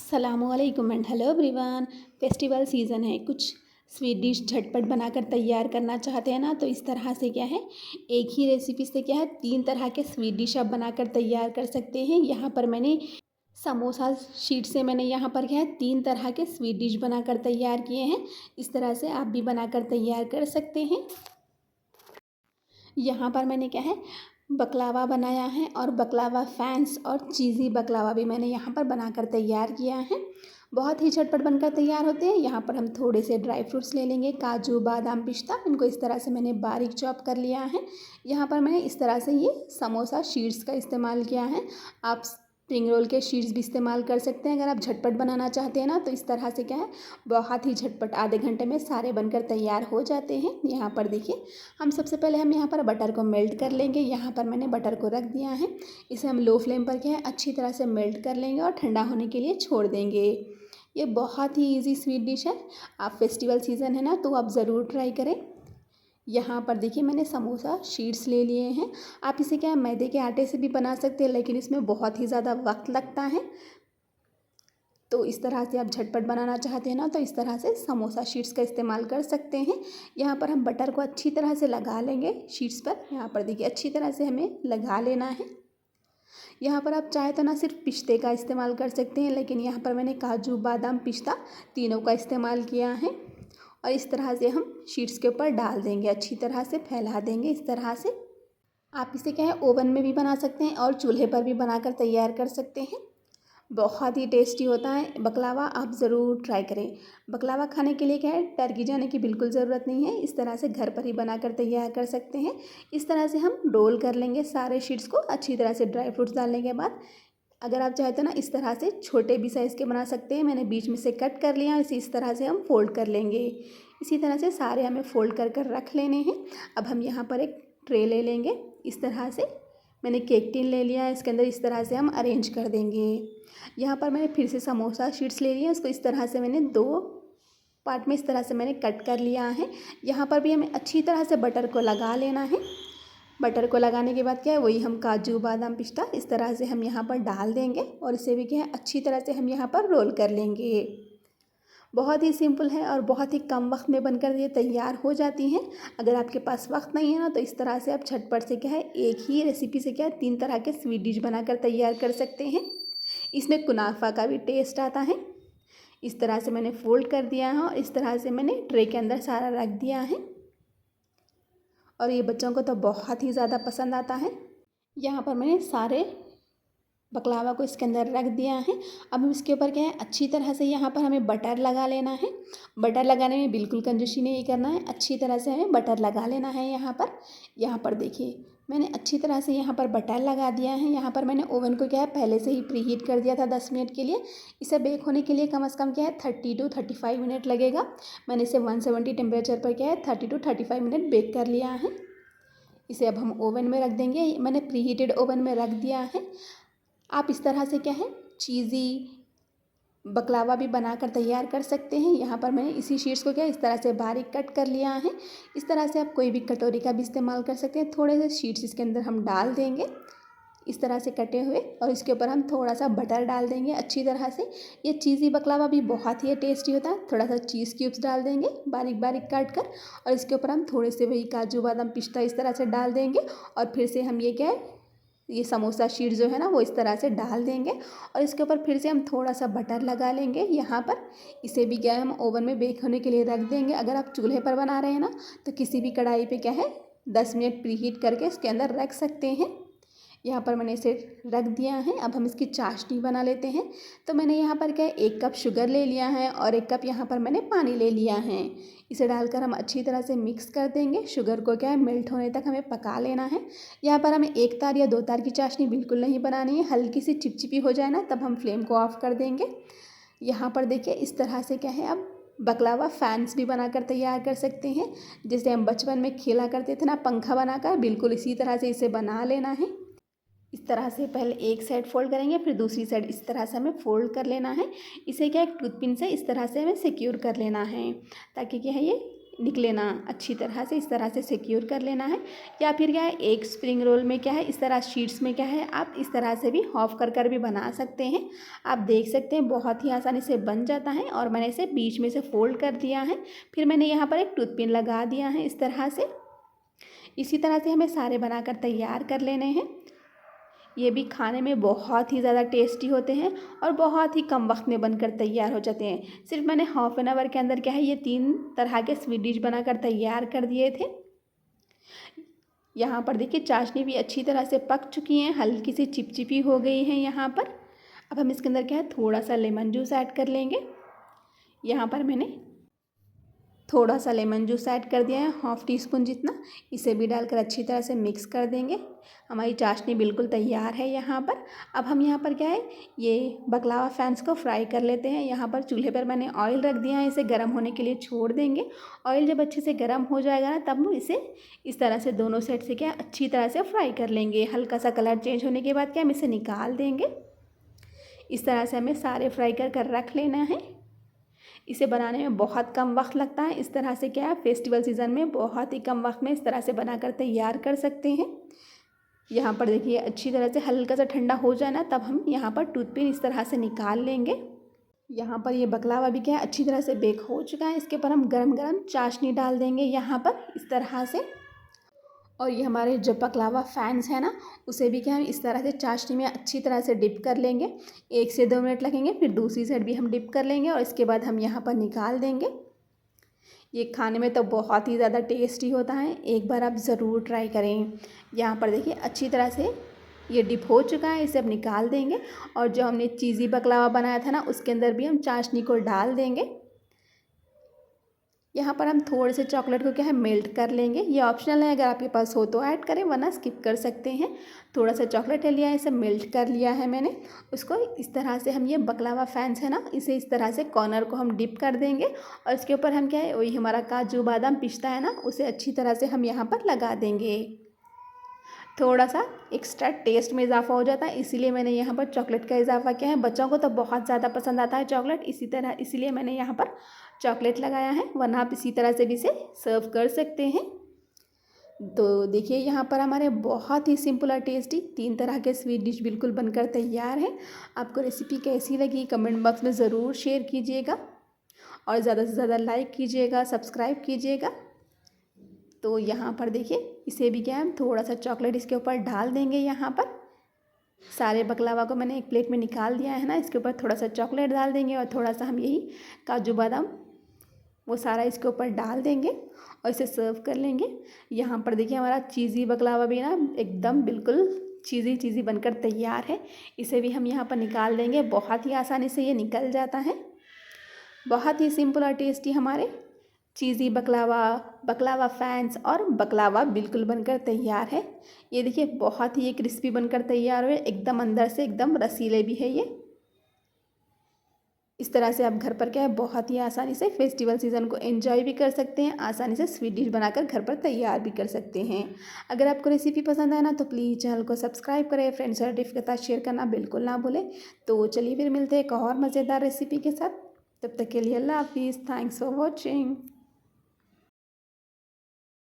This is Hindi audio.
अस्सलामुअलैकुम and hello everyone. Festival season है, कुछ स्वीट डिश झटपट बनाकर तैयार करना चाहते हैं ना, तो इस तरह से क्या है, एक ही रेसिपी से क्या है 3 तरह के स्वीट डिश आप बनाकर तैयार कर सकते हैं। यहाँ पर मैंने समोसा शीट से मैंने यहाँ पर क्या है 3 तरह के स्वीट डिश बनाकर तैयार किए हैं। इस तरह से आप भी बनाकर तैयार कर सकते हैं। यहाँ पर मैंने क्या है बकलावा बनाया है, और बकलावा फैंस और चीज़ी बकलावा भी मैंने यहाँ पर बनाकर तैयार किया है। बहुत ही झटपट बनकर तैयार होते हैं। यहाँ पर हम थोड़े से ड्राई फ्रूट्स ले लेंगे, काजू बादाम पिस्ता, इनको इस तरह से मैंने बारीक चॉप कर लिया है। यहाँ पर मैंने इस तरह से ये समोसा शीट्स का इस्तेमाल किया है। आप स्प्रिंग रोल के शीट्स भी इस्तेमाल कर सकते हैं अगर आप झटपट बनाना चाहते हैं ना, तो इस तरह से क्या है बहुत ही झटपट आधे घंटे में सारे बनकर तैयार हो जाते हैं। यहाँ पर देखिए, हम सबसे पहले हम यहाँ पर बटर को मेल्ट कर लेंगे। यहाँ पर मैंने बटर को रख दिया है, इसे हम लो फ्लेम पर क्या है अच्छी तरह से मेल्ट कर लेंगे और ठंडा होने के लिए छोड़ देंगे। ये बहुत ही इजी स्वीट डिश है। आप फेस्टिवल सीज़न है ना, तो आप ज़रूर ट्राई करें। यहाँ पर देखिए, मैंने समोसा शीट्स ले लिए हैं। आप इसे क्या है मैदे के आटे से भी बना सकते हैं, लेकिन इसमें बहुत ही ज़्यादा वक्त लगता है। तो इस तरह से आप झटपट बनाना चाहते हैं ना, तो इस तरह से समोसा शीट्स का इस्तेमाल कर सकते हैं। यहाँ पर हम बटर को अच्छी तरह से लगा लेंगे शीट्स पर। यहाँ पर देखिए, अच्छी तरह से हमें लगा लेना है। यहाँ पर आप चाहे तो ना सिर्फ पिस्ते का इस्तेमाल कर सकते हैं, लेकिन यहाँ पर मैंने काजू बादाम पिस्ता तीनों का इस्तेमाल किया है। और इस तरह से हम शीट्स के ऊपर डाल देंगे, अच्छी तरह से फैला देंगे इस तरह से। आप इसे क्या है ओवन में भी बना सकते हैं और चूल्हे पर भी बनाकर तैयार कर सकते हैं। बहुत ही टेस्टी होता है बकलावा, आप ज़रूर ट्राई करें। बकलावा खाने के लिए क्या है डर की जाने की बिल्कुल ज़रूरत नहीं है। इस तरह से घर पर ही बनाकर तैयार कर सकते हैं। इस तरह से हम रोल कर लेंगे सारे शीट्स को अच्छी तरह से ड्राई फ्रूट्स डालने के बाद। अगर आप चाहें तो ना इस तरह से छोटे भी साइज़ के बना सकते हैं। मैंने बीच में से कट कर लिया, इस तरह से हम फोल्ड कर लेंगे। इसी तरह से सारे हमें फोल्ड कर कर रख लेने हैं। अब हम यहाँ पर एक ट्रे ले लेंगे। इस तरह से मैंने केक टिन ले लिया है, इसके अंदर इस तरह से हम अरेंज कर देंगे। यहाँ पर मैंने फिर से समोसा शीट्स ले लिया, इसको इस तरह से मैंने 2 पार्ट में इस तरह से मैंने कट कर लिया है। यहाँ पर भी हमें अच्छी तरह से बटर को लगा लेना है। बटर को लगाने के बाद क्या है वही हम काजू बादाम पिस्ता इस तरह से हम यहाँ पर डाल देंगे, और इसे भी क्या है अच्छी तरह से हम यहाँ पर रोल कर लेंगे। बहुत ही सिंपल है और बहुत ही कम वक्त में बनकर ये तैयार हो जाती हैं। अगर आपके पास वक्त नहीं है ना, तो इस तरह से आप झटपट से क्या है एक ही रेसिपी से क्या है 3 तरह के स्वीट डिश बनाकर तैयार कर सकते हैं। इसमें कुनाफा का भी टेस्ट आता है। इस तरह से मैंने फोल्ड कर दिया है और इस तरह से मैंने ट्रे के अंदर सारा रख दिया है, और ये बच्चों को तो बहुत ही ज़्यादा पसंद आता है। यहाँ पर मैंने सारे बकलावा को इसके अंदर रख दिया है। अब हम इसके ऊपर क्या है अच्छी तरह से यहाँ पर हमें बटर लगा लेना है। बटर लगाने में बिल्कुल कंजूसी नहीं करना है, अच्छी तरह से हमें बटर लगा लेना है। यहाँ पर देखिए, मैंने अच्छी तरह से यहाँ पर बटर लगा दिया है। यहाँ पर मैंने ओवन को क्या है पहले से ही प्री हीट कर दिया था 10 मिनट के लिए। इसे बेक होने के लिए कम से कम क्या है 30 to 35 मिनट लगेगा। मैंने इसे 170 टेम्परेचर पर क्या है 30 to 35 मिनट बेक कर लिया है। इसे अब हम ओवन में रख देंगे। मैंने प्री हीटेड ओवन में रख दिया है। आप इस तरह से क्या है चीज़ी बकलावा भी बनाकर तैयार कर सकते हैं। यहाँ पर मैंने इसी शीट्स को क्या इस तरह से बारीक कट कर लिया है। इस तरह से आप कोई भी कटोरी का भी इस्तेमाल कर सकते हैं। थोड़े से शीट्स इसके अंदर हम डाल देंगे इस तरह से कटे हुए, और इसके ऊपर हम थोड़ा सा बटर डाल देंगे अच्छी तरह से। ये चीज़ी बकलावा भी बहुत ही टेस्टी होता है। थोड़ा सा चीज़ क्यूब्स डाल देंगे बारीक बारीक काट कर, और इसके ऊपर हम थोड़े से वही काजू बादाम पिस्ता इस तरह से डाल देंगे, और फिर से हम ये क्या है ये समोसा शीट जो है ना वो इस तरह से डाल देंगे, और इसके ऊपर फिर से हम थोड़ा सा बटर लगा लेंगे। यहाँ पर इसे भी क्या है हम ओवन में बेक होने के लिए रख देंगे। अगर आप चूल्हे पर बना रहे हैं ना, तो किसी भी कढ़ाई पे क्या है 10 मिनट प्री हीट करके इसके अंदर रख सकते हैं। यहाँ पर मैंने इसे रख दिया है। अब हम इसकी चाशनी बना लेते हैं। तो मैंने यहाँ पर क्या है 1 कप शुगर ले लिया है, और 1 कप यहाँ पर मैंने पानी ले लिया है। इसे डालकर हम अच्छी तरह से मिक्स कर देंगे। शुगर को क्या है मेल्ट होने तक हमें पका लेना है। यहाँ पर हमें 1 तार या 2 तार की चाशनी बिल्कुल नहीं बनानी है। हल्की सी चिपचिपी हो जाए ना, तब हम फ्लेम को ऑफ कर देंगे। यहाँ पर देखिए, इस तरह से क्या है अब बकलावा फैंस भी बनाकर तैयार कर सकते हैं। जैसे हम बचपन में खेला करते थे ना पंखा बनाकर, बिल्कुल इसी तरह से इसे बना लेना है। इस तरह से पहले एक साइड फोल्ड करेंगे, फिर दूसरी साइड इस तरह से हमें फोल्ड कर लेना है। इसे क्या एक टूथपिन से इस तरह से हमें सिक्योर कर लेना है, ताकि क्या है ये निकले ना, अच्छी तरह से इस तरह से सिक्योर कर लेना है। या फिर क्या है, एक स्प्रिंग रोल में क्या है, इस तरह शीट्स में क्या है, आप इस तरह से भी ऑफ कर भी बना सकते हैं। आप देख सकते हैं बहुत ही आसानी से बन जाता है। और मैंने इसे बीच में से फोल्ड कर दिया है। फिर मैंने यहाँ पर एक टूथपिन लगा दिया है इस तरह से। इसी तरह से हमें सारे बनाकर तैयार कर लेने हैं। ये भी खाने में बहुत ही ज़्यादा टेस्टी होते हैं और बहुत ही कम वक्त में बनकर तैयार हो जाते हैं। सिर्फ मैंने हाफ एन आवर के अंदर क्या है, ये 3 तरह के स्वीट डिश बनाकर तैयार कर दिए थे। यहाँ पर देखिए चाशनी भी अच्छी तरह से पक चुकी है, हल्की सी चिपचिपी हो गई है यहाँ पर। अब हम इसके अंदर क्या है, थोड़ा सा लेमन जूस ऐड कर लेंगे। यहाँ पर मैंने थोड़ा सा लेमन जूस ऐड कर दिया है, हाफ टी स्पून जितना। इसे भी डालकर अच्छी तरह से मिक्स कर देंगे। हमारी चाशनी बिल्कुल तैयार है यहाँ पर। अब हम यहाँ पर क्या है, ये बकलावा फैंस को फ्राई कर लेते हैं। यहाँ पर चूल्हे पर मैंने ऑयल रख दिया है, इसे गर्म होने के लिए छोड़ देंगे। ऑयल जब अच्छे से गर्म हो जाएगा ना, तब इसे इस तरह से दोनों साइड से क्या अच्छी तरह से फ्राई कर लेंगे। हल्का सा कलर चेंज होने के बाद क्या हम इसे निकाल देंगे। इस तरह से हमें सारे फ्राई कर रख लेना है। इसे बनाने में बहुत कम वक्त लगता है। इस तरह से क्या है, फेस्टिवल सीज़न में बहुत ही कम वक्त में इस तरह से बनाकर तैयार कर सकते हैं। यहाँ पर देखिए अच्छी तरह से हल्का सा ठंडा हो जाए ना, तब हम यहाँ पर टूथपिन इस तरह से निकाल लेंगे। यहाँ पर ये बकलावा भी क्या है, अच्छी तरह से बेक हो चुका है। इसके ऊपर हम गरम गरम चाशनी डाल देंगे यहाँ पर इस तरह से। और ये हमारे जो बकलावा फैंस है ना, उसे भी क्या हम इस तरह से चाशनी में अच्छी तरह से डिप कर लेंगे। 1 से 2 मिनट लगेंगे, फिर दूसरी साइड भी हम डिप कर लेंगे और इसके बाद हम यहाँ पर निकाल देंगे। ये खाने में तो बहुत ही ज़्यादा टेस्टी होता है, एक बार आप ज़रूर ट्राई करें। यहाँ पर देखिए अच्छी तरह से ये डिप हो चुका है, इसे अब निकाल देंगे। और जो हमने चीज़ी बकलावा बनाया था ना, उसके अंदर भी हम चाशनी को डाल देंगे। यहाँ पर हम थोड़े से चॉकलेट को क्या है, मेल्ट कर लेंगे। ये ऑप्शनल है, अगर आपके पास हो तो ऐड करें, वरना स्किप कर सकते हैं। थोड़ा सा चॉकलेट ले लिया है, इसे मेल्ट कर लिया है मैंने। उसको इस तरह से हम ये बकलावा फैंस है ना, इसे इस तरह से कॉर्नर को हम डिप कर देंगे। और इसके ऊपर हम क्या है, वही हमारा काजू बादाम पिस्ता है ना, उसे अच्छी तरह से हम यहाँ पर लगा देंगे। थोड़ा सा एक्स्ट्रा टेस्ट में इजाफा हो जाता है, इसीलिए मैंने यहाँ पर चॉकलेट का इजाफा किया है। बच्चों को तो बहुत ज़्यादा पसंद आता है चॉकलेट, इसीलिए मैंने यहाँ पर चॉकलेट लगाया है, वरना आप इसी तरह से भी इसे सर्व कर सकते हैं। तो देखिए यहाँ पर हमारे बहुत ही सिंपल और टेस्टी 3 तरह के स्वीट डिश बिल्कुल बनकर तैयार है। आपको रेसिपी कैसी लगी कमेंट बॉक्स में ज़रूर शेयर कीजिएगा और ज़्यादा से ज़्यादा लाइक कीजिएगा, सब्सक्राइब कीजिएगा। तो यहाँ पर देखिए इसे भी क्या है, हम थोड़ा सा चॉकलेट इसके ऊपर डाल देंगे। यहाँ पर सारे बकलावा को मैंने एक प्लेट में निकाल दिया है ना, इसके ऊपर थोड़ा सा चॉकलेट डाल देंगे और थोड़ा सा हम यही काजू बादाम वो सारा इसके ऊपर डाल देंगे और इसे सर्व कर लेंगे। यहाँ पर देखिए हमारा चीज़ी बकलावा भी ना एकदम बिल्कुल चीज़ी बनकर तैयार है। इसे भी हम यहाँ पर निकाल देंगे, बहुत ही आसानी से ये निकल जाता है। बहुत ही सिंपल और टेस्टी हमारे चीज़ी बकलावा फैंस और बकलावा बिल्कुल बनकर तैयार है। ये देखिए बहुत ही ये क्रिस्पी बनकर तैयार हुए, एकदम अंदर से एकदम रसीले भी है ये। इस तरह से आप घर पर क्या है, बहुत ही आसानी से फेस्टिवल सीज़न को एंजॉय भी कर सकते हैं, आसानी से स्वीट डिश बनाकर घर पर तैयार भी कर सकते हैं। अगर आपको रेसिपी पसंद आए ना, तो प्लीज़ चैनल को सब्सक्राइब करें, फ्रेंड्स और रिलेटिव के साथ शेयर करना बिल्कुल ना भूलें। तो चलिए फिर मिलते हैं एक और मज़ेदार रेसिपी के साथ। तब तक के लिए अल्लाह हाफिज़। Thanks for watching.